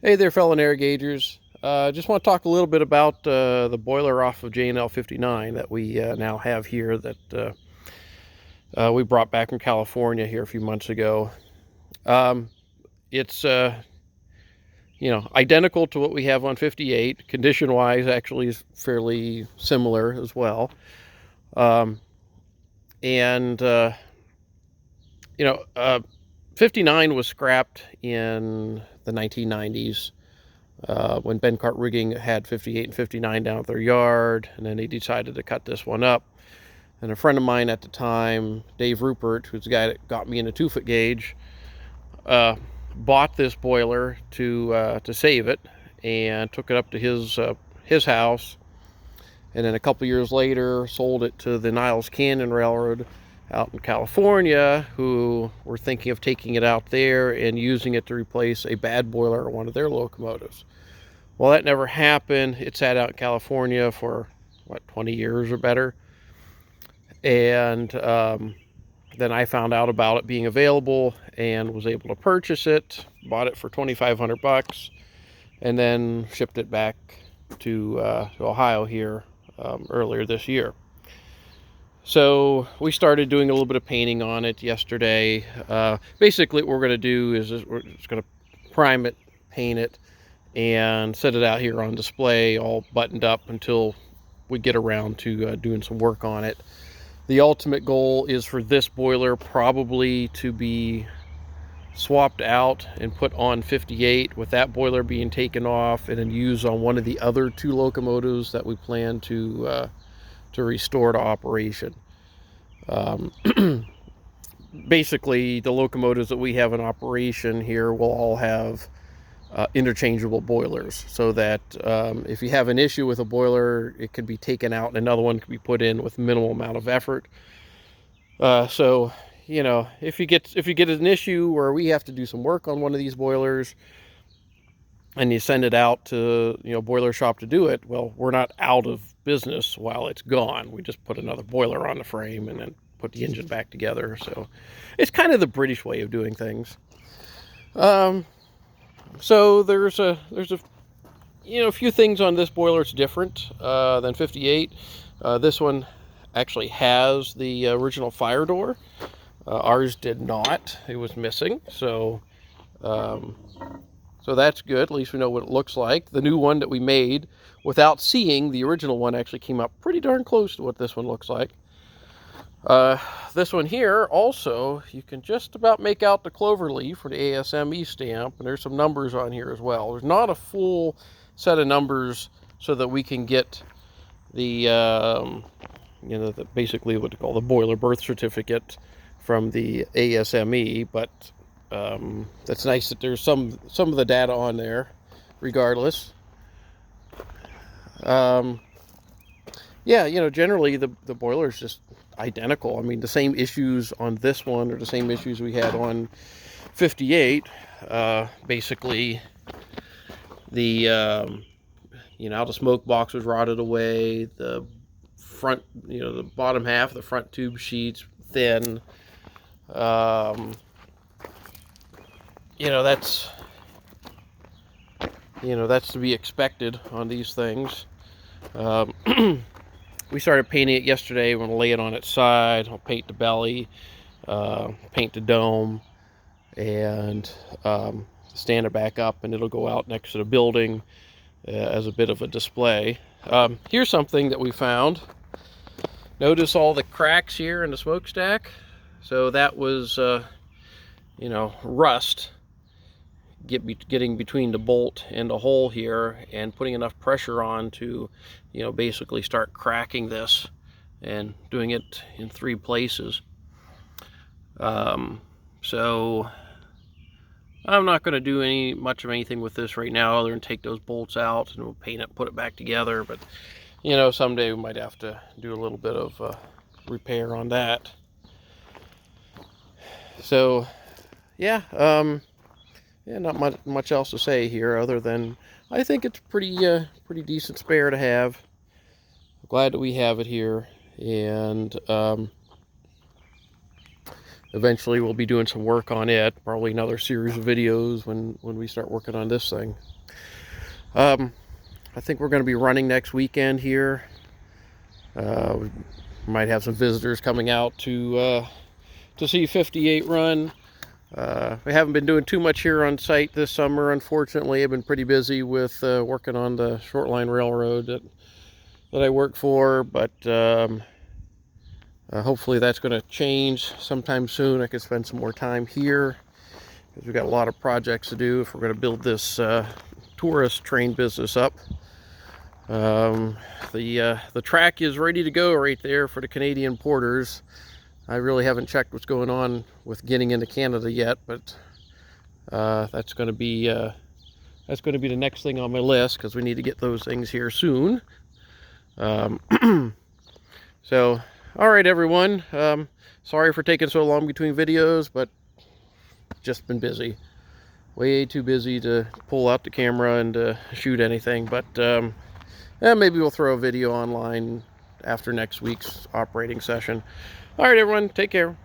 Hey there, fellow navigators. Just want to talk a little bit about the boiler off of JNL 59 that we now have here that we brought back from California here a few months ago. It's identical to what we have on 58. Condition-wise, actually is fairly similar as well. Um, and you know, uh, 59 was scrapped in the 1990s. When Bencart Rigging had 58 and 59 down at their yard, and then they decided to cut this one up. And a friend of mine at the time, Dave Rupert, who's the guy that got me into 2-foot gauge, bought this boiler to save it, and took it up to his house, and then a couple years later sold it to the Niles Canyon Railroad out in California, who were thinking of taking it out there and using it to replace a bad boiler on one of their locomotives. Well, that never happened. It sat out in California for, 20 years or better. And then I found out about it being available and was able to purchase it. Bought it for $2,500 and then shipped it back to Ohio here earlier this year. So we started doing a little bit of painting on it yesterday. Basically, what we're going to do is we're just going to prime it, paint it, and set it out here on display all buttoned up until we get around to doing some work on it. The ultimate goal is for this boiler probably to be swapped out and put on 58, with that boiler being taken off and then used on one of the other 2 locomotives that we plan to restore to operation. Basically, the locomotives that we have in operation here will all have interchangeable boilers, so that if you have an issue with a boiler, it can be taken out and another one can be put in with minimal amount of effort. So if you get an issue where we have to do some work on one of these boilers and you send it out to boiler shop to do it, well, we're not out of business while it's gone. We just put another boiler on the frame and then put the engine back together. So it's kind of the British way of doing things. So there's a few things on this boiler that's different than 58. This one actually has the original fire door. Ours did not. It was missing. So that's good. At least we know what it looks like. The new one that we made, without seeing the original one, actually came up pretty darn close to what this one looks like. This one here also, you can just about make out the clover leaf or the ASME stamp, and there's some numbers on here as well. There's not a full set of numbers so that we can get the basically what they call the boiler birth certificate from the ASME, but that's nice that there's some of the data on there regardless. Generally the boiler is just identical. I mean, the same issues on this one are the same issues we had on 58. Basically, the the smoke box was rotted away. The front, the bottom half of the front tube sheets thin. That's to be expected on these things. We started painting it yesterday. We're going to lay it on its side. I'll paint the belly, paint the dome, and stand it back up, and it'll go out next to the building as a bit of a display. Here's something that we found. Notice all the cracks here in the smokestack? So that was, rust getting between the bolt and the hole here, and putting enough pressure on to basically start cracking this, and doing it in 3 places. So I'm not going to do much of anything with this right now other than take those bolts out and we'll paint it, put it back together. But someday we might have to do a little bit of repair on that. So not much else to say here other than I think it's pretty decent spare to have. I'm glad that we have it here, and eventually we'll be doing some work on it. Probably another series of videos when we start working on this thing. I think we're going to be running next weekend here. We might have some visitors coming out to see 58 run. We haven't been doing too much here on site this summer, unfortunately. I've been pretty busy with working on the short line railroad that I work for, but hopefully that's going to change sometime soon. I can spend some more time here because we've got a lot of projects to do if we're going to build this tourist train business up. The track is ready to go right there for the Canadian porters. I really haven't checked what's going on with getting into Canada yet, but that's going to be the next thing on my list because we need to get those things here soon. So, all right, everyone. Sorry for taking so long between videos, but just been busy. Way too busy to pull out the camera and shoot anything. But maybe we'll throw a video online after next week's operating session. All right, everyone. Take care.